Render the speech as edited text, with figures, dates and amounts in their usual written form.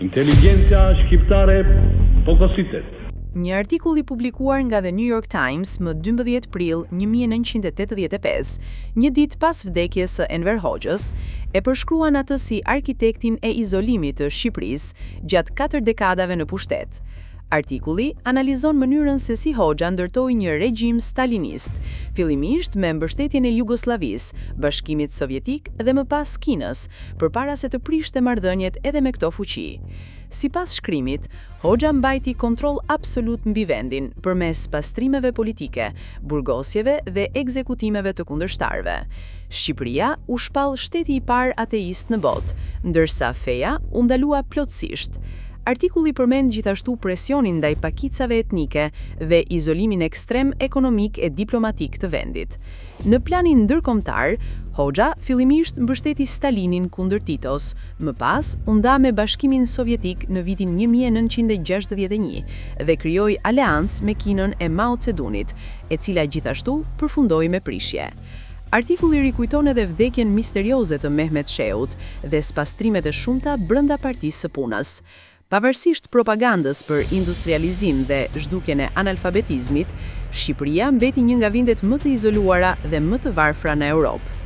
Inteligjencia shqiptare fokositet. Një artikull i publikuar nga The New York Times më 12 prill 1985, një ditë pas vdekjes së Enver Hoxhës, e përshkruan atë si arkitektin e izolimit të Shqipërisë gjatë 4 dekadave në pushtet. Artikulli analizon mënyrën se si Hoxha ndërtoi një regjim stalinist, fillimisht me mbështetjen e Jugosllavisë, Bashkimit Sovjetik dhe më pas Kinës, përpara se të prishte marrëdhëniet edhe me këto fuqi. Sipas shkrimit, Hoxha mbajti kontroll absolut mbi vendin përmes pastrimeve politike, burgosjeve dhe ekzekutimeve të kundërshtarëve. Shqipëria u shpall shteti i parë ateist në botë, ndërsa feja u ndalua plotësisht. Artikulli përmend gjithashtu presionin ndaj pakicave etnike dhe izolimin ekstrem ekonomik e diplomatik të vendit. Në planin ndërkombëtar, Hoxha fillimisht mbështeti Stalinin kundër Titos, më pas u nda me Bashkimin Sovjetik në vitin 1961 dhe krijoi aleancë me Kinën e Mao Zedongit, e cila gjithashtu përfundoi me prishje. Artikulli rikujton edhe vdekjen misterioze të Mehmet Sheut dhe spastrimet e shumta brenda Partisë së Punës. Pavarësisht propagandës për industrializim dhe zhdukjen e analfabetizmit, Shqipëria mbeti një nga vendet më të izoluara dhe më të varfra në Europë.